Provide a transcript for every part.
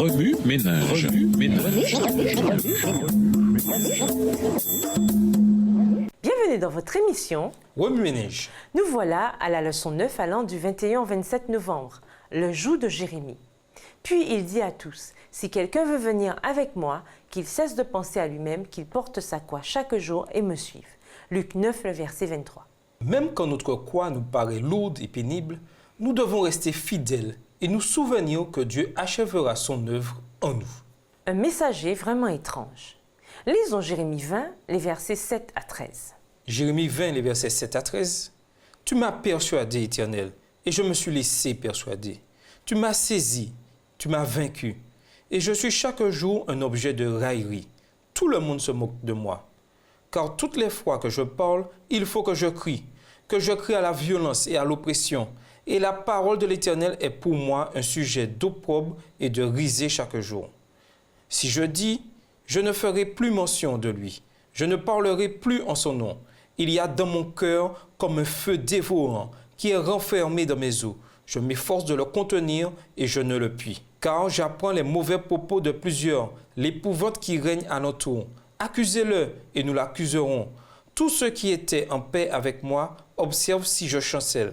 Remue ménage. Bienvenue dans votre émission Remue ménage. Nous voilà à la leçon 9 allant du 21 au 27 novembre, le joug de Jérémie. Puis il dit à tous, si quelqu'un veut venir avec moi, qu'il cesse de penser à lui-même, qu'il porte sa croix chaque jour et me suive. Luc 9, le verset 23. Même quand notre croix nous paraît lourde et pénible, nous devons rester fidèles et nous souvenir que Dieu achèvera son œuvre en nous. Un messager vraiment étrange. Lisons Jérémie 20, les versets 7 à 13. Jérémie 20, les versets 7 à 13. Tu m'as persuadé, Éternel, et je me suis laissé persuader. Tu m'as saisi, tu m'as vaincu, et je suis chaque jour un objet de raillerie. Tout le monde se moque de moi. Car toutes les fois que je parle, il faut que je crie à la violence et à l'oppression. Et la parole de l'Éternel est pour moi un sujet d'opprobre et de risée chaque jour. Si je dis, je ne ferai plus mention de lui, je ne parlerai plus en son nom. Il y a dans mon cœur comme un feu dévorant qui est renfermé dans mes os. Je m'efforce de le contenir et je ne le puis. Car j'apprends les mauvais propos de plusieurs, l'épouvante qui règne alentour. Accusez-le et nous l'accuserons. Tous ceux qui étaient en paix avec moi observent si je chancelle.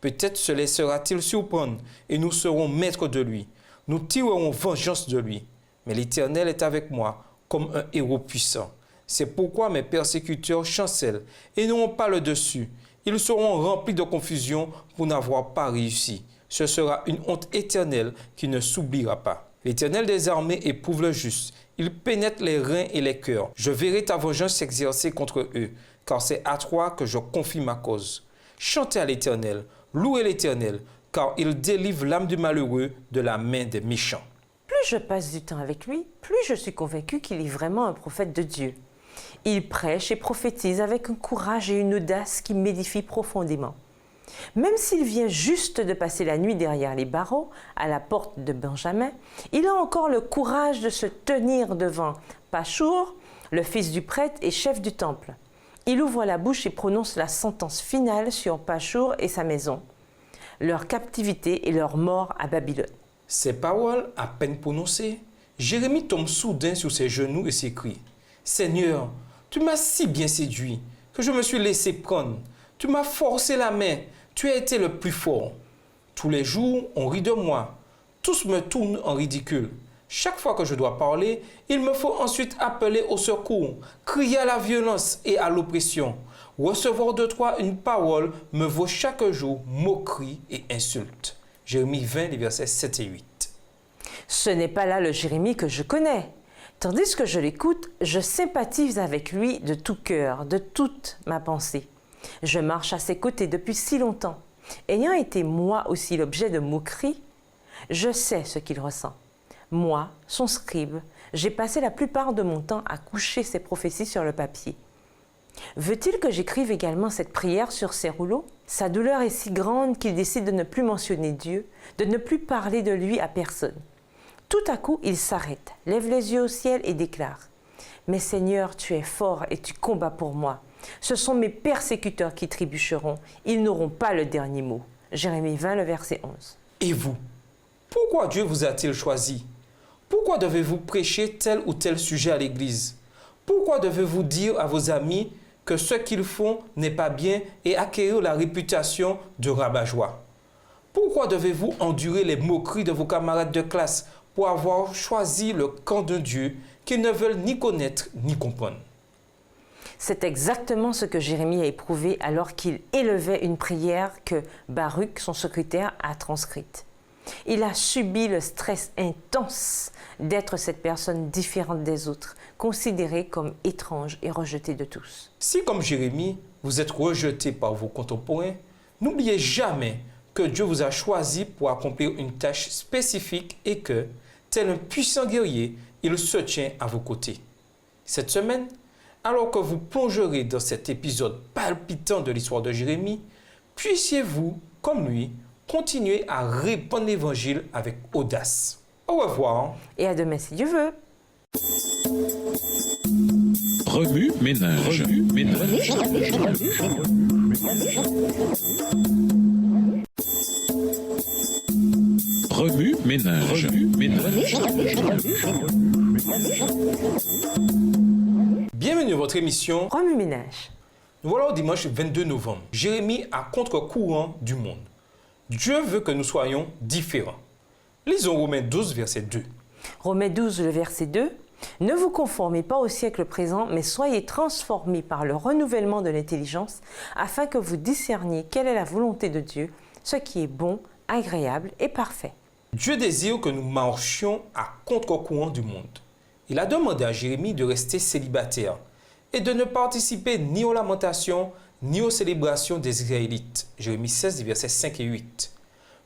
Peut-être se laissera-t-il surprendre et nous serons maîtres de lui. Nous tirerons vengeance de lui. Mais l'Éternel est avec moi comme un héros puissant. C'est pourquoi mes persécuteurs chancellent et n'auront pas le dessus. Ils seront remplis de confusion pour n'avoir pas réussi. Ce sera une honte éternelle qui ne s'oubliera pas. L'Éternel des armées éprouve le juste. Il pénètre les reins et les cœurs. Je verrai ta vengeance s'exercer contre eux, car c'est à toi que je confie ma cause. Chantez à l'Éternel, louez l'Éternel, car il délivre l'âme du malheureux de la main des méchants. Plus je passe du temps avec lui, plus je suis convaincue qu'il est vraiment un prophète de Dieu. Il prêche et prophétise avec un courage et une audace qui m'édifient profondément. Même s'il vient juste de passer la nuit derrière les barreaux, à la porte de Benjamin, il a encore le courage de se tenir devant Pachour, le fils du prêtre et chef du temple. Il ouvre la bouche et prononce la sentence finale sur Pachour et sa maison, leur captivité et leur mort à Babylone. Ces paroles, à peine prononcées, Jérémie tombe soudain sur ses genoux et s'écrie « Seigneur, tu m'as si bien séduit que je me suis laissé prendre. Tu m'as forcé la main, tu as été le plus fort. Tous les jours, on rit de moi. Tous me tournent en ridicule. Chaque fois que je dois parler, il me faut ensuite appeler au secours, crier à la violence et à l'oppression. Recevoir de toi une parole me vaut chaque jour moquerie et insulte. » Jérémie 20, les versets 7 et 8. Ce n'est pas là le Jérémie que je connais. Tandis que je l'écoute, je sympathise avec lui de tout cœur, de toute ma pensée. Je marche à ses côtés depuis si longtemps. Ayant été moi aussi l'objet de moqueries, je sais ce qu'il ressent. Moi, son scribe, j'ai passé la plupart de mon temps à coucher ses prophéties sur le papier. Veut-il que j'écrive également cette prière sur ses rouleaux? Sa douleur est si grande qu'il décide de ne plus mentionner Dieu, de ne plus parler de lui à personne. Tout à coup, il s'arrête, lève les yeux au ciel et déclare « Mais Seigneur, tu es fort et tu combats pour moi. Ce sont mes persécuteurs qui trébucheront. Ils n'auront pas le dernier mot. » Jérémie 20, le verset 11. Et vous, pourquoi Dieu vous a-t-il choisi? Pourquoi devez-vous prêcher tel ou tel sujet à l'Église? Pourquoi devez-vous dire à vos amis que ce qu'ils font n'est pas bien et acquérir la réputation de rabat-joie? Pourquoi devez-vous endurer les moqueries de vos camarades de classe pour avoir choisi le camp de Dieu qu'ils ne veulent ni connaître ni comprendre? C'est exactement ce que Jérémie a éprouvé alors qu'il élevait une prière que Baruch, son secrétaire, a transcrite. Il a subi le stress intense d'être cette personne différente des autres, considérée comme étrange et rejetée de tous. Si, comme Jérémie, vous êtes rejeté par vos contemporains, n'oubliez jamais que Dieu vous a choisi pour accomplir une tâche spécifique et que, tel un puissant guerrier, il se tient à vos côtés. Cette semaine, alors que vous plongerez dans cet épisode palpitant de l'histoire de Jérémie, puissiez-vous, comme lui, continuer à répandre l'Évangile avec audace. Au revoir. Et à demain si Dieu veut. Remue ménage. Remue ménage. Remue ménage. Bienvenue à votre émission. Remue ménage. Nous voilà au dimanche 22 novembre. Jérémie à contre-courant du monde. Dieu veut que nous soyons différents. Lisons Romains 12, verset 2. Romains 12, le verset 2. Ne vous conformez pas au siècle présent, mais soyez transformés par le renouvellement de l'intelligence, afin que vous discerniez quelle est la volonté de Dieu, ce qui est bon, agréable et parfait. Dieu désire que nous marchions à contre-courant du monde. Il a demandé à Jérémie de rester célibataire et de ne participer ni aux lamentations, ni aux célébrations des Israélites. Jérémie 16, versets 5 et 8.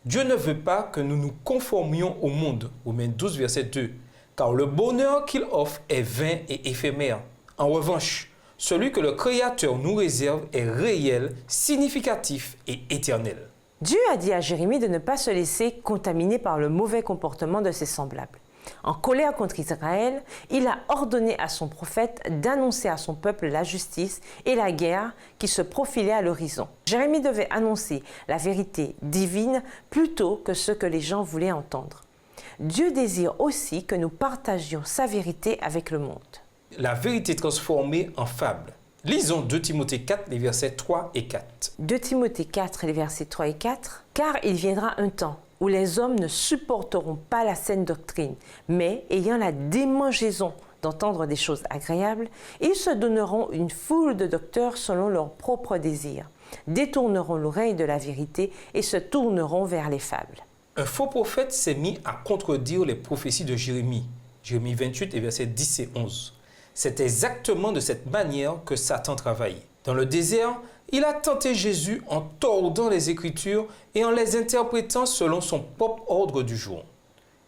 Dieu ne veut pas que nous nous conformions au monde. Romains 12, verset 2. Car le bonheur qu'il offre est vain et éphémère. En revanche, celui que le Créateur nous réserve est réel, significatif et éternel. Dieu a dit à Jérémie de ne pas se laisser contaminer par le mauvais comportement de ses semblables. En colère contre Israël, il a ordonné à son prophète d'annoncer à son peuple la justice et la guerre qui se profilaient à l'horizon. Jérémie devait annoncer la vérité divine plutôt que ce que les gens voulaient entendre. Dieu désire aussi que nous partagions sa vérité avec le monde. La vérité transformée en fable. Lisons 2 Timothée 4, les versets 3 et 4. 2 Timothée 4, les versets 3 et 4. « Car il viendra un temps où les hommes ne supporteront pas la saine doctrine, mais ayant la démangeaison d'entendre des choses agréables, ils se donneront une foule de docteurs selon leurs propres désirs, détourneront l'oreille de la vérité et se tourneront vers les fables. » Un faux prophète s'est mis à contredire les prophéties de Jérémie. Jérémie 28 et versets 10 et 11. C'est exactement de cette manière que Satan travaille. Dans le désert, il a tenté Jésus en tordant les Écritures et en les interprétant selon son propre ordre du jour.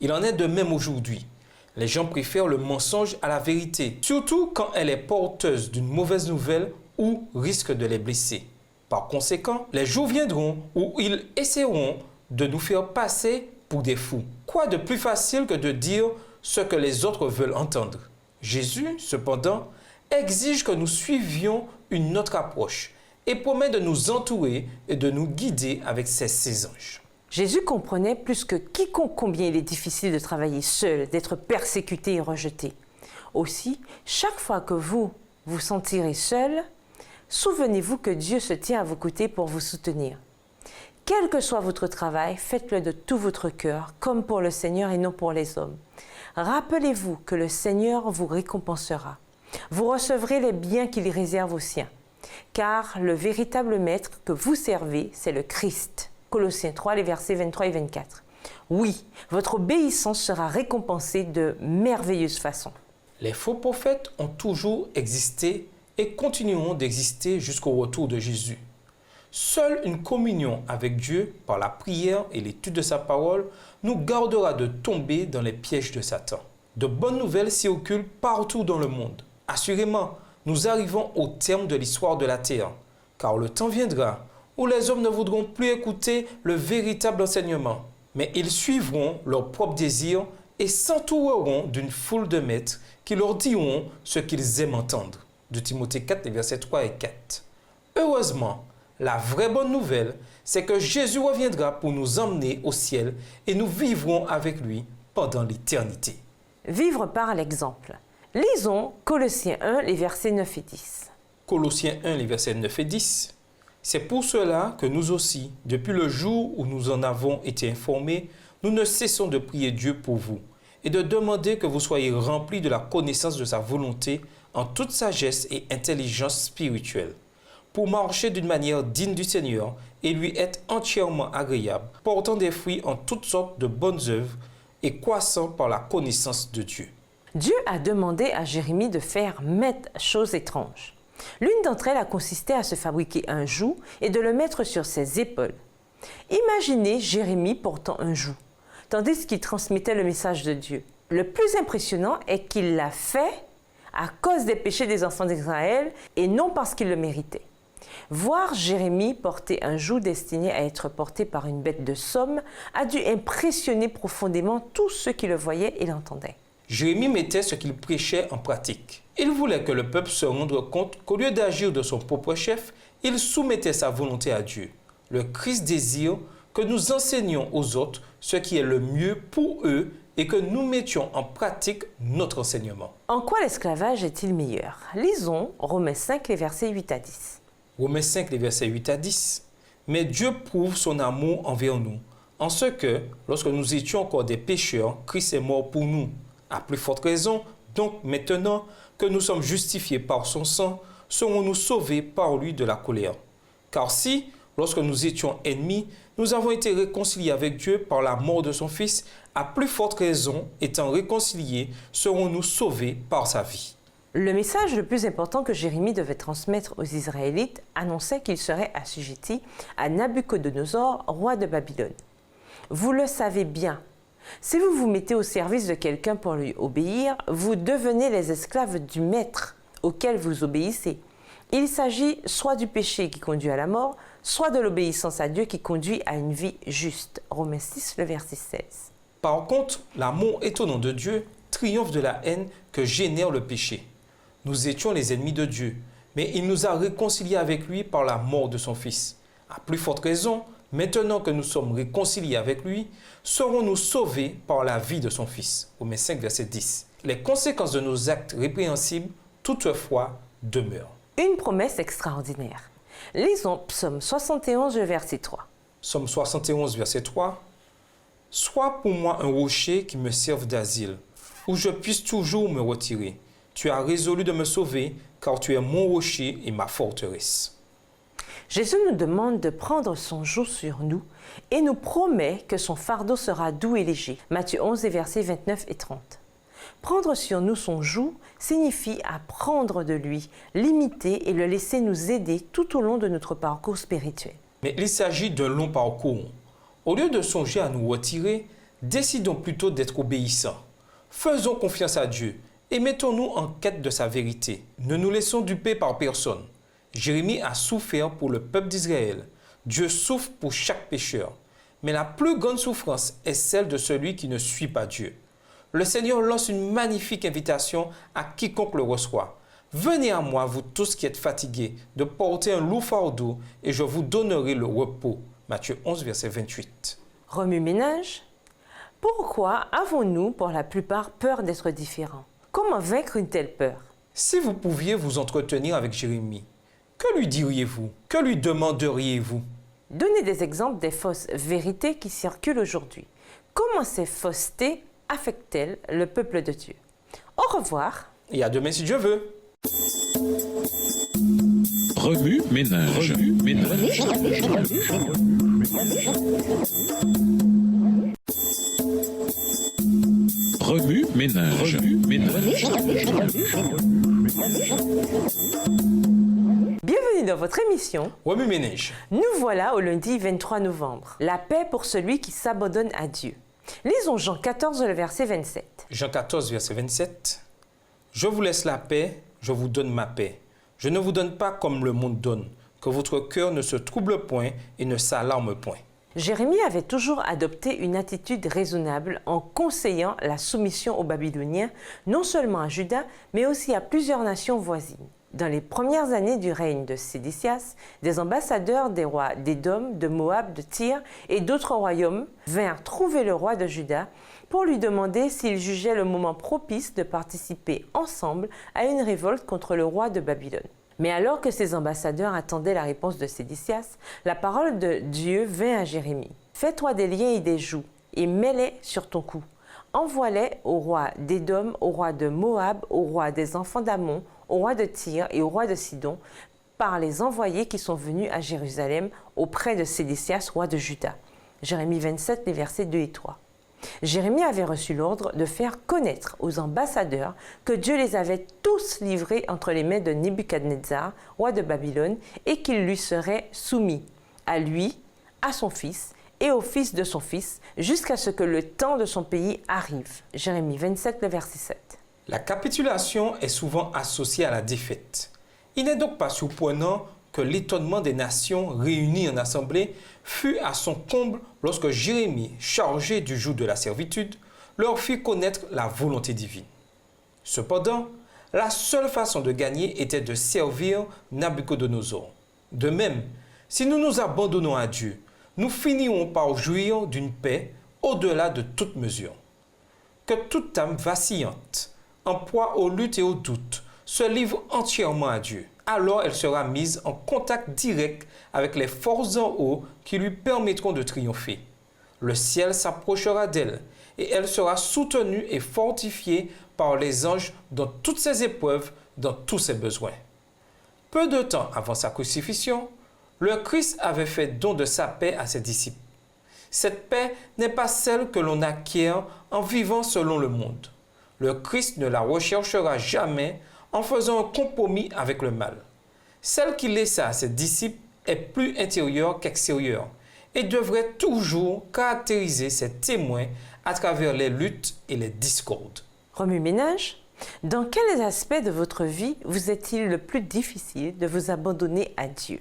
Il en est de même aujourd'hui. Les gens préfèrent le mensonge à la vérité, surtout quand elle est porteuse d'une mauvaise nouvelle ou risque de les blesser. Par conséquent, les jours viendront où ils essaieront de nous faire passer pour des fous. Quoi de plus facile que de dire ce que les autres veulent entendre? Jésus, cependant, exige que nous suivions une autre approche et promet de nous entourer et de nous guider avec ses anges. Jésus comprenait plus que quiconque combien il est difficile de travailler seul, d'être persécuté et rejeté. Aussi, chaque fois que vous vous sentirez seul, souvenez-vous que Dieu se tient à vos côtés pour vous soutenir. Quel que soit votre travail, faites-le de tout votre cœur, comme pour le Seigneur et non pour les hommes. Rappelez-vous que le Seigneur vous récompensera. Vous recevrez les biens qu'il réserve aux siens. Car le véritable maître que vous servez, c'est le Christ. Colossiens 3, les versets 23 et 24. Oui, votre obéissance sera récompensée de merveilleuse façon. Les faux prophètes ont toujours existé et continueront d'exister jusqu'au retour de Jésus. Seule une communion avec Dieu par la prière et l'étude de sa parole nous gardera de tomber dans les pièges de Satan. De bonnes nouvelles circulent partout dans le monde. Assurément, nous arrivons au terme de l'histoire de la terre, car le temps viendra où les hommes ne voudront plus écouter le véritable enseignement, mais ils suivront leurs propres désirs et s'entoureront d'une foule de maîtres qui leur diront ce qu'ils aiment entendre. De Timothée 4, les versets 3 et 4. Heureusement, la vraie bonne nouvelle, c'est que Jésus reviendra pour nous emmener au ciel et nous vivrons avec lui pendant l'éternité. Vivre par l'exemple. Lisons Colossiens 1, les versets 9 et 10. Colossiens 1, les versets 9 et 10. C'est pour cela que nous aussi, depuis le jour où nous en avons été informés, nous ne cessons de prier Dieu pour vous et de demander que vous soyez remplis de la connaissance de sa volonté en toute sagesse et intelligence spirituelle, pour marcher d'une manière digne du Seigneur et lui être entièrement agréable, portant des fruits en toutes sortes de bonnes œuvres et croissant par la connaissance de Dieu. Dieu a demandé à Jérémie de faire maintes choses étranges. L'une d'entre elles a consisté à se fabriquer un joug et de le mettre sur ses épaules. Imaginez Jérémie portant un joug, tandis qu'il transmettait le message de Dieu. Le plus impressionnant est qu'il l'a fait à cause des péchés des enfants d'Israël et non parce qu'il le méritait. Voir Jérémie porter un joug destiné à être porté par une bête de somme a dû impressionner profondément tous ceux qui le voyaient et l'entendaient. Jérémie mettait ce qu'il prêchait en pratique. Il voulait que le peuple se rende compte qu'au lieu d'agir de son propre chef, il soumettait sa volonté à Dieu. Le Christ désire que nous enseignions aux autres ce qui est le mieux pour eux et que nous mettions en pratique notre enseignement. En quoi l'esclavage est-il meilleur? Lisons Romains 5, les versets 8 à 10. Romains 5, les versets 8 à 10. Mais Dieu prouve son amour envers nous, en ce que, lorsque nous étions encore des pécheurs, Christ est mort pour nous. À plus forte raison, donc maintenant que nous sommes justifiés par son sang, serons-nous sauvés par lui de la colère. Car si, lorsque nous étions ennemis, nous avons été réconciliés avec Dieu par la mort de son Fils, à plus forte raison, étant réconciliés, serons-nous sauvés par sa vie. Le message le plus important que Jérémie devait transmettre aux Israélites annonçait qu'ils seraient assujettis à Nabuchodonosor, roi de Babylone. Vous le savez bien, si vous vous mettez au service de quelqu'un pour lui obéir, vous devenez les esclaves du maître auquel vous obéissez. Il s'agit soit du péché qui conduit à la mort, soit de l'obéissance à Dieu qui conduit à une vie juste. Romains 6, le verset 16. Par contre, l'amour étonnant de Dieu triomphe de la haine que génère le péché. Nous étions les ennemis de Dieu, mais il nous a réconciliés avec lui par la mort de son Fils. À plus forte raison, maintenant que nous sommes réconciliés avec lui, serons-nous sauvés par la vie de son Fils. Romains 5, verset 10. Les conséquences de nos actes répréhensibles, toutefois, demeurent. Une promesse extraordinaire. Lisons Psaume 71, verset 3. Psaume 71, verset 3. « Sois pour moi un rocher qui me serve d'asile, où je puisse toujours me retirer. Tu as résolu de me sauver, car tu es mon rocher et ma forteresse. » Jésus nous demande de prendre son joug sur nous et nous promet que son fardeau sera doux et léger. Matthieu 11, versets 29 et 30. Prendre sur nous son joug signifie apprendre de lui, l'imiter et le laisser nous aider tout au long de notre parcours spirituel. Mais il s'agit d'un long parcours. Au lieu de songer à nous retirer, décidons plutôt d'être obéissants. Faisons confiance à Dieu et mettons-nous en quête de sa vérité. Ne nous laissons duper par personne. Jérémie a souffert pour le peuple d'Israël. Dieu souffre pour chaque pécheur. Mais la plus grande souffrance est celle de celui qui ne suit pas Dieu. Le Seigneur lance une magnifique invitation à quiconque le reçoit. Venez à moi, vous tous qui êtes fatigués, de porter un lourd fardeau, et je vous donnerai le repos. Matthieu 11, verset 28. Remue-ménage. Pourquoi avons-nous pour la plupart peur d'être différents? Comment vaincre une telle peur? Si vous pouviez vous entretenir avec Jérémie, que lui diriez-vous? Que lui demanderiez-vous? Donnez des exemples des fausses vérités qui circulent aujourd'hui. Comment ces faussetés affectent-elles le peuple de Dieu? Au revoir. Et à demain si Dieu veut. Remue-ménage. Remue-ménage. Remue-ménage. Remue-ménage. Bienvenue dans votre émission. Remue-ménage. Nous voilà au lundi 23 novembre. La paix pour celui qui s'abandonne à Dieu. Lisons Jean 14, le verset 27. Jean 14, verset 27. Je vous laisse la paix, je vous donne ma paix. Je ne vous donne pas comme le monde donne, que votre cœur ne se trouble point et ne s'alarme point. Jérémie avait toujours adopté une attitude raisonnable en conseillant la soumission aux Babyloniens, non seulement à Juda, mais aussi à plusieurs nations voisines. Dans les premières années du règne de Sédécias, des ambassadeurs des rois d'Édom, de Moab, de Tyr et d'autres royaumes vinrent trouver le roi de Juda pour lui demander s'il jugeait le moment propice de participer ensemble à une révolte contre le roi de Babylone. Mais alors que ces ambassadeurs attendaient la réponse de Sédécias, la parole de Dieu vint à Jérémie. « Fais-toi des liens et des jougs, et mets-les sur ton cou. Envoie-les au roi d'Édom, au roi de Moab, au roi des enfants d'Ammon, au roi de Tyr et au roi de Sidon, par les envoyés qui sont venus à Jérusalem auprès de Sédécias, roi de Juda. » Jérémie 27, les versets 2 et 3. Jérémie avait reçu l'ordre de faire connaître aux ambassadeurs que Dieu les avait tous livrés entre les mains de Nebuchadnezzar, roi de Babylone, et qu'ils lui seraient soumis, à lui, à son fils et au fils de son fils, jusqu'à ce que le temps de son pays arrive. Jérémie 27, le verset 7. La capitulation est souvent associée à la défaite. Il n'est donc pas surprenant que l'étonnement des nations réunies en assemblée fut à son comble lorsque Jérémie, chargé du joug de la servitude, leur fit connaître la volonté divine. Cependant, la seule façon de gagner était de servir Nabuchodonosor. De même, si nous nous abandonnons à Dieu, nous finirons par jouir d'une paix au-delà de toute mesure. Que toute âme vacillante, en proie aux luttes et aux doutes, se livre entièrement à Dieu. Alors elle sera mise en contact direct avec les forces en haut qui lui permettront de triompher. Le ciel s'approchera d'elle et elle sera soutenue et fortifiée par les anges dans toutes ses épreuves, dans tous ses besoins. Peu de temps avant sa crucifixion, le Christ avait fait don de sa paix à ses disciples. Cette paix n'est pas celle que l'on acquiert en vivant selon le monde. Le Christ ne la recherchera jamais en faisant un compromis avec le mal. Celle qu'il laissa à ses disciples est plus intérieure qu'extérieure et devrait toujours caractériser ses témoins à travers les luttes et les discordes. Remue-ménage, dans quels aspects de votre vie vous est-il le plus difficile de vous abandonner à Dieu?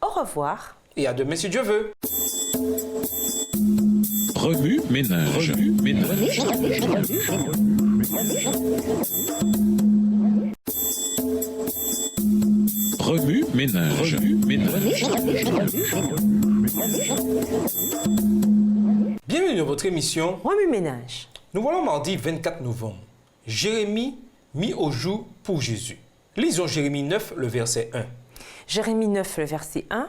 Au revoir. Et à demain si Dieu veut. Remue-ménage. Remue-ménage. Remue-ménage. Remue-ménage. Bienvenue dans votre émission. Remue-ménage. Nous voilà mardi 24 novembre. Jérémie mis au jour pour Jésus. Lisons Jérémie 9, le verset 1. Jérémie 9, le verset 1.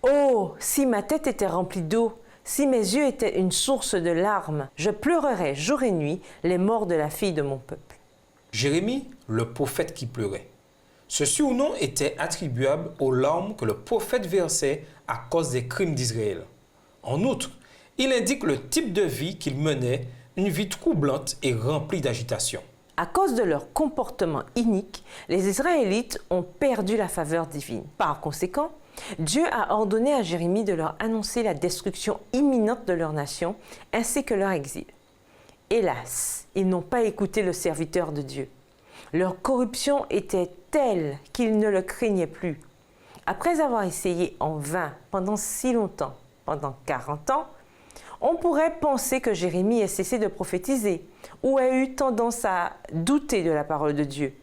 « Oh, si ma tête était remplie d'eau, si mes yeux étaient une source de larmes, je pleurerais jour et nuit les morts de la fille de mon peuple. » Jérémie, le prophète qui pleurait. Ce surnom était attribuable aux larmes que le prophète versait à cause des crimes d'Israël. En outre, il indique le type de vie qu'il menait, une vie troublante et remplie d'agitation. À cause de leur comportement inique, les Israélites ont perdu la faveur divine. Par conséquent, Dieu a ordonné à Jérémie de leur annoncer la destruction imminente de leur nation ainsi que leur exil. Hélas, ils n'ont pas écouté le serviteur de Dieu. Leur corruption était telle qu'ils ne le craignaient plus. Après avoir essayé en vain pendant si longtemps, pendant 40 ans, on pourrait penser que Jérémie ait cessé de prophétiser ou a eu tendance à douter de la parole de Dieu.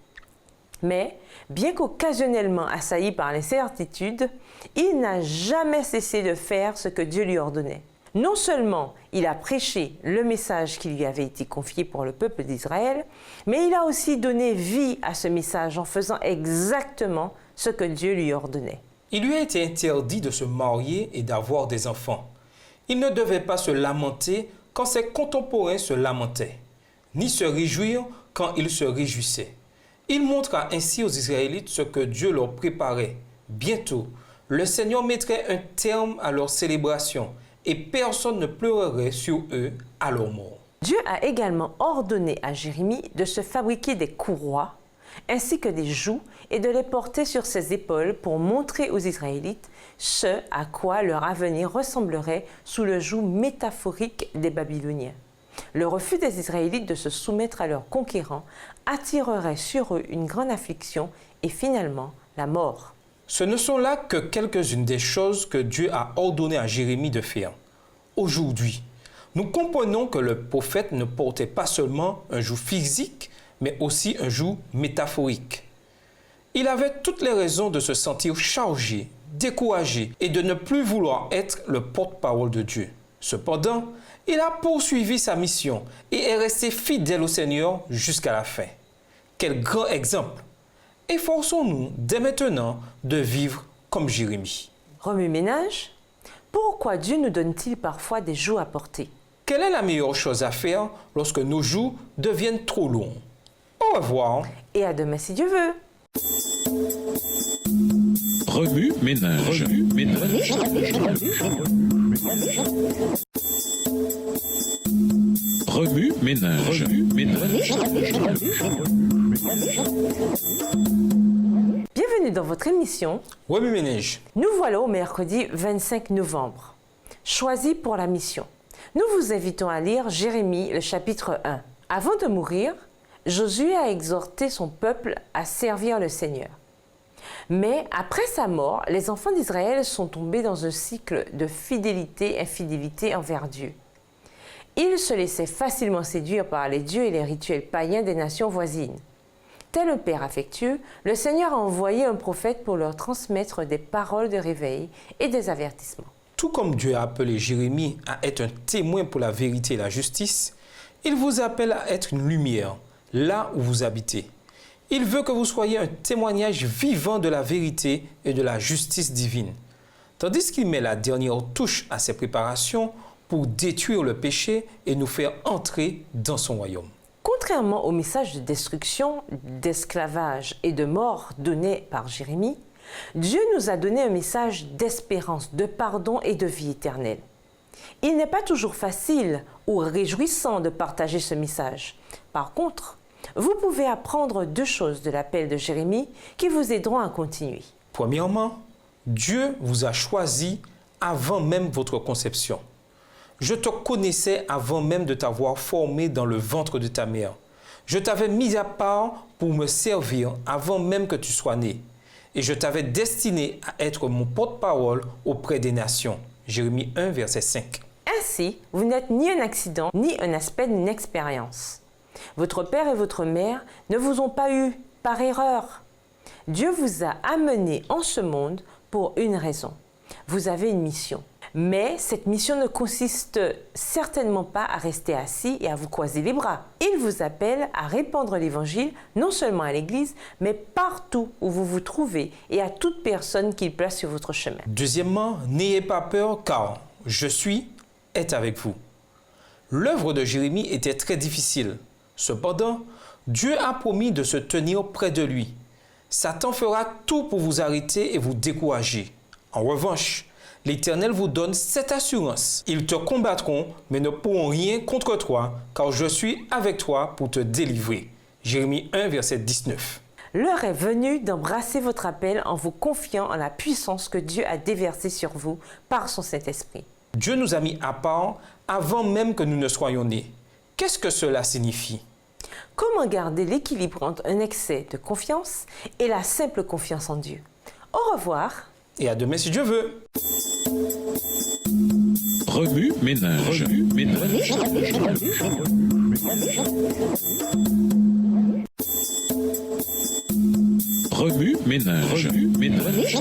Mais, bien qu'occasionnellement assailli par l'incertitude, il n'a jamais cessé de faire ce que Dieu lui ordonnait. Non seulement il a prêché le message qui lui avait été confié pour le peuple d'Israël, mais il a aussi donné vie à ce message en faisant exactement ce que Dieu lui ordonnait. Il lui a été interdit de se marier et d'avoir des enfants. Il ne devait pas se lamenter quand ses contemporains se lamentaient, ni se réjouir quand ils se réjouissaient. Il montra ainsi aux Israélites ce que Dieu leur préparait. Bientôt, le Seigneur mettrait un terme à leur célébration et personne ne pleurerait sur eux à leur mort. Dieu a également ordonné à Jérémie de se fabriquer des courroies ainsi que des jougs et de les porter sur ses épaules pour montrer aux Israélites ce à quoi leur avenir ressemblerait sous le joug métaphorique des Babyloniens. Le refus des Israélites de se soumettre à leurs conquérants attirerait sur eux une grande affliction et finalement la mort. Ce ne sont là que quelques-unes des choses que Dieu a ordonné à Jérémie de faire. Aujourd'hui, nous comprenons que le prophète ne portait pas seulement un joug physique, mais aussi un joug métaphorique. Il avait toutes les raisons de se sentir chargé, découragé et de ne plus vouloir être le porte-parole de Dieu. Cependant, il a poursuivi sa mission et est resté fidèle au Seigneur jusqu'à la fin. Quel grand exemple! Efforçons-nous dès maintenant de vivre comme Jérémie. Remue-ménage, pourquoi Dieu nous donne-t-il parfois des jougs à porter? Quelle est la meilleure chose à faire lorsque nos jougs deviennent trop longs? Au revoir. Et à demain si Dieu veut. Remue-ménage. Remue-ménage. Remue-ménage. Remue-ménage. Bienvenue dans votre émission. Remue-ménage. Nous voilà au mercredi 25 novembre. Choisi pour la mission. Nous vous invitons à lire Jérémie, le chapitre 1. Avant de mourir, Josué a exhorté son peuple à servir le Seigneur. Mais après sa mort, les enfants d'Israël sont tombés dans un cycle de fidélité-infidélité envers Dieu. Ils se laissaient facilement séduire par les dieux et les rituels païens des nations voisines. Tel un père affectueux, le Seigneur a envoyé un prophète pour leur transmettre des paroles de réveil et des avertissements. Tout comme Dieu a appelé Jérémie à être un témoin pour la vérité et la justice, il vous appelle à être une lumière là où vous habitez. Il veut que vous soyez un témoignage vivant de la vérité et de la justice divine. Tandis qu'il met la dernière touche à ses préparations pour détruire le péché et nous faire entrer dans son royaume. Contrairement au message de destruction, d'esclavage et de mort donné par Jérémie, Dieu nous a donné un message d'espérance, de pardon et de vie éternelle. Il n'est pas toujours facile ou réjouissant de partager ce message. Par contre, vous pouvez apprendre 2 choses de l'appel de Jérémie qui vous aideront à continuer. Premièrement, Dieu vous a choisi avant même votre conception. Je te connaissais avant même de t'avoir formé dans le ventre de ta mère. Je t'avais mis à part pour me servir avant même que tu sois né. Et je t'avais destiné à être mon porte-parole auprès des nations. Jérémie 1, verset 5. Ainsi, vous n'êtes ni un accident, ni un aspect d'une expérience. Votre père et votre mère ne vous ont pas eu par erreur. Dieu vous a amené en ce monde pour une raison. Vous avez une mission. Mais cette mission ne consiste certainement pas à rester assis et à vous croiser les bras. Il vous appelle à répandre l'Évangile non seulement à l'Église, mais partout où vous vous trouvez et à toute personne qu'il place sur votre chemin. Deuxièmement, n'ayez pas peur car je est avec vous. L'œuvre de Jérémie était très difficile. Cependant, Dieu a promis de se tenir près de lui. Satan fera tout pour vous arrêter et vous décourager. En revanche, l'Éternel vous donne cette assurance. Ils te combattront, mais ne pourront rien contre toi, car je suis avec toi pour te délivrer. Jérémie 1, verset 19. L'heure est venue d'embrasser votre appel en vous confiant en la puissance que Dieu a déversée sur vous par son Saint-Esprit. Dieu nous a mis à part avant même que nous ne soyons nés. Qu'est-ce que cela signifie? Comment garder l'équilibre entre un excès de confiance et la simple confiance en Dieu? Au revoir. Et à demain si Dieu veut. Remue ménage. Remue ménage. Remue ménage. Remue ménage.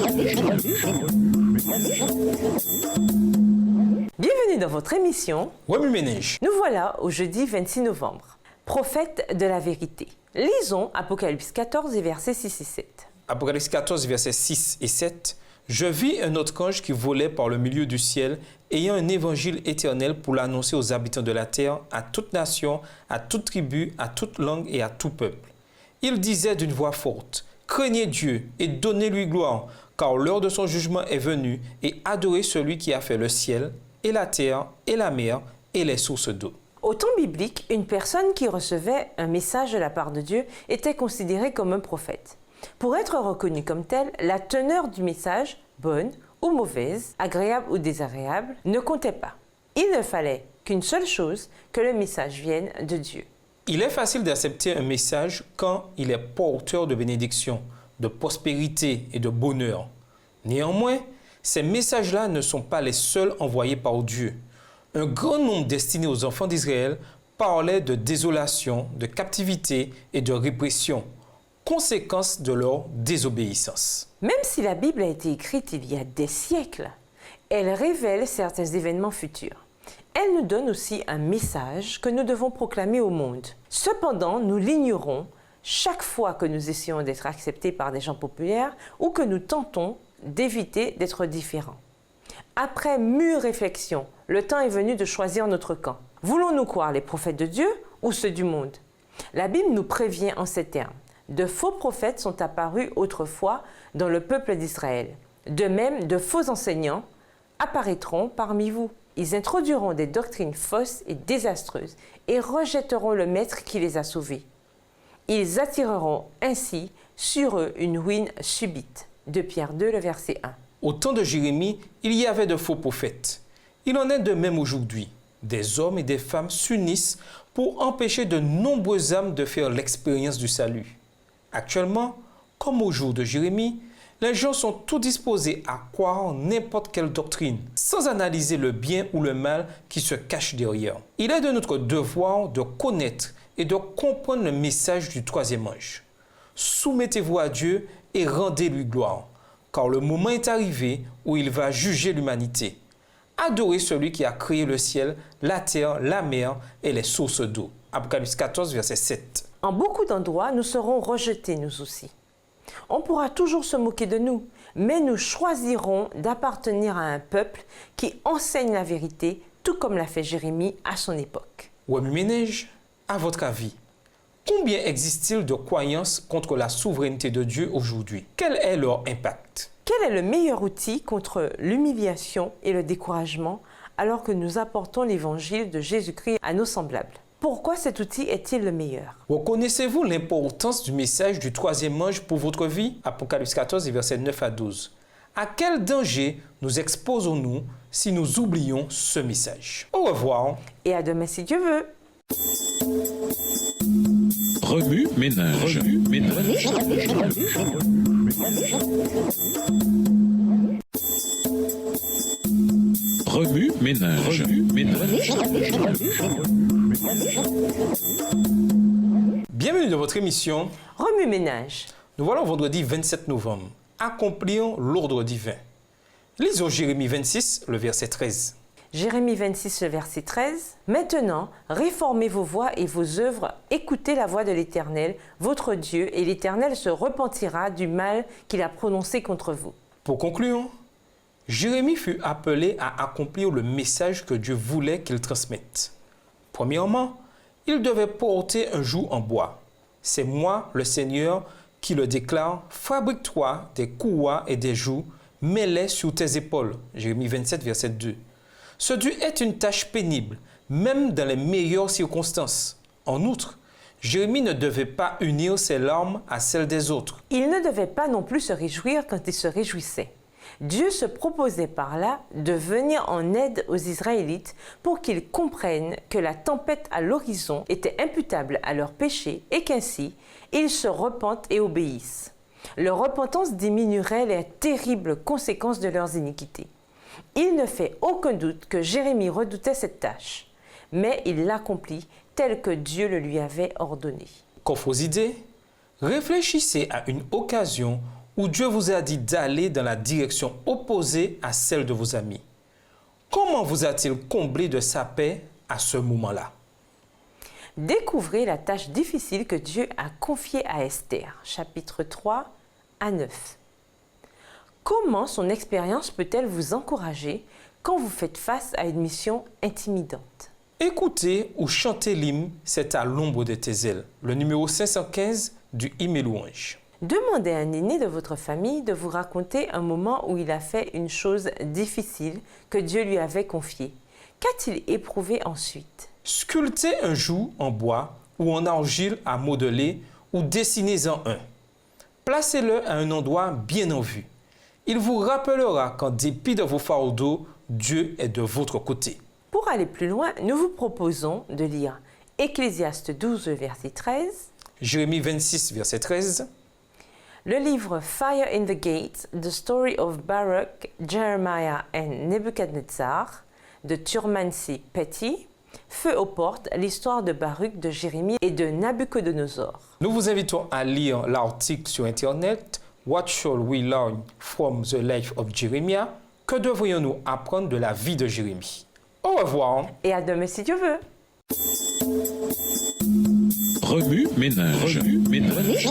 Bienvenue dans votre émission. Remue ménage. Nous voilà au jeudi 26 novembre. Prophète de la vérité. Lisons Apocalypse 14 et versets 6 et 7. Apocalypse 14, versets 6 et 7. Je vis un autre ange qui volait par le milieu du ciel, ayant un évangile éternel pour l'annoncer aux habitants de la terre, à toute nation, à toute tribu, à toute langue et à tout peuple. Il disait d'une voix forte, « Craignez Dieu et donnez-lui gloire, car l'heure de son jugement est venue, et adorez celui qui a fait le ciel, et la terre, et la mer, et les sources d'eau. » Au temps biblique, une personne qui recevait un message de la part de Dieu était considérée comme un prophète. Pour être reconnu comme tel, la teneur du message, bonne ou mauvaise, agréable ou désagréable, ne comptait pas. Il ne fallait qu'une seule chose, que le message vienne de Dieu. Il est facile d'accepter un message quand il est porteur de bénédiction, de prospérité et de bonheur. Néanmoins, ces messages-là ne sont pas les seuls envoyés par Dieu. Un grand nombre destinés aux enfants d'Israël parlaient de désolation, de captivité et de répression, conséquence de leur désobéissance. Même si la Bible a été écrite il y a des siècles, elle révèle certains événements futurs. Elle nous donne aussi un message que nous devons proclamer au monde. Cependant, nous l'ignorons chaque fois que nous essayons d'être acceptés par des gens populaires ou que nous tentons d'éviter d'être différents. Après mûre réflexion, le temps est venu de choisir notre camp. Voulons-nous croire les prophètes de Dieu ou ceux du monde? La Bible nous prévient en ces termes. De faux prophètes sont apparus autrefois dans le peuple d'Israël. De même, de faux enseignants apparaîtront parmi vous. Ils introduiront des doctrines fausses et désastreuses et rejetteront le Maître qui les a sauvés. Ils attireront ainsi sur eux une ruine subite. De Pierre 2, le verset 1. Au temps de Jérémie, il y avait de faux prophètes. Il en est de même aujourd'hui. Des hommes et des femmes s'unissent pour empêcher de nombreuses âmes de faire l'expérience du salut. Actuellement, comme au jour de Jérémie, les gens sont tout disposés à croire en n'importe quelle doctrine, sans analyser le bien ou le mal qui se cache derrière. Il est de notre devoir de connaître et de comprendre le message du troisième ange. Soumettez-vous à Dieu et rendez-lui gloire, car le moment est arrivé où il va juger l'humanité. Adorez celui qui a créé le ciel, la terre, la mer et les sources d'eau. Apocalypse 14, verset 7. En beaucoup d'endroits, nous serons rejetés, nous aussi. On pourra toujours se moquer de nous, mais nous choisirons d'appartenir à un peuple qui enseigne la vérité, tout comme l'a fait Jérémie à son époque. Remue-ménage, à votre avis, combien existe-t-il de croyances contre la souveraineté de Dieu aujourd'hui? Quel est leur impact? Quel est le meilleur outil contre l'humiliation et le découragement alors que nous apportons l'évangile de Jésus-Christ à nos semblables? Pourquoi cet outil est-il le meilleur? Reconnaissez-vous l'importance du message du troisième ange pour votre vie? Apocalypse 14, versets 9 à 12. À quel danger nous exposons-nous si nous oublions ce message? Au revoir. Et à demain si Dieu veut. Remue-ménage. Remue-ménage. Remue-ménage. Remue-ménage. Bienvenue dans votre émission. Remue-ménage. Nous voilà au vendredi 27 novembre. Accomplir l'ordre divin. Lisons Jérémie 26, le verset 13. Jérémie 26, le verset 13. Maintenant, réformez vos voies et vos œuvres, écoutez la voix de l'Éternel, votre Dieu, et l'Éternel se repentira du mal qu'il a prononcé contre vous. Pour conclure, Jérémie fut appelé à accomplir le message que Dieu voulait qu'il transmette. Premièrement, il devait porter un joug en bois. C'est moi, le Seigneur, qui le déclare. Fabrique-toi des courroies et des jougs, mets-les sur tes épaules. Jérémie 27, verset 2. Ce dû est une tâche pénible, même dans les meilleures circonstances. En outre, Jérémie ne devait pas unir ses larmes à celles des autres. Il ne devait pas non plus se réjouir quand il se réjouissait. Dieu se proposait par là de venir en aide aux Israélites pour qu'ils comprennent que la tempête à l'horizon était imputable à leurs péchés et qu'ainsi, ils se repentent et obéissent. Leur repentance diminuerait les terribles conséquences de leurs iniquités. Il ne fait aucun doute que Jérémie redoutait cette tâche, mais il l'accomplit tel que Dieu le lui avait ordonné. Qu'offre aux idées, réfléchissez à une occasion où Dieu vous a dit d'aller dans la direction opposée à celle de vos amis. Comment vous a-t-il comblé de sa paix à ce moment-là? Découvrez la tâche difficile que Dieu a confiée à Esther, chapitre 3 à 9. Comment son expérience peut-elle vous encourager quand vous faites face à une mission intimidante? Écoutez ou chantez l'hymne « C'est à l'ombre de tes ailes », le numéro 515 du hymne et louange. Demandez à un aîné de votre famille de vous raconter un moment où il a fait une chose difficile que Dieu lui avait confiée. Qu'a-t-il éprouvé ensuite? Sculptez un joug en bois ou en argile à modeler ou dessinez-en un. Placez-le à un endroit bien en vue. Il vous rappellera qu'en dépit de vos fardeaux, Dieu est de votre côté. Pour aller plus loin, nous vous proposons de lire Ecclésiaste 12, verset 13, Jérémie 26, verset 13, le livre Fire in the Gates, The Story of Baruch, Jeremiah and Nebuchadnezzar de Thurman C. Petty, Feu aux portes, l'histoire de Baruch, de Jérémie et de Nabucodonosor. Nous vous invitons à lire l'article sur Internet What shall we learn from the life of Jeremiah? Que devrions-nous apprendre de la vie de Jérémie? Au revoir. Et à demain si Dieu veut. Remue-ménage. Remue-ménage.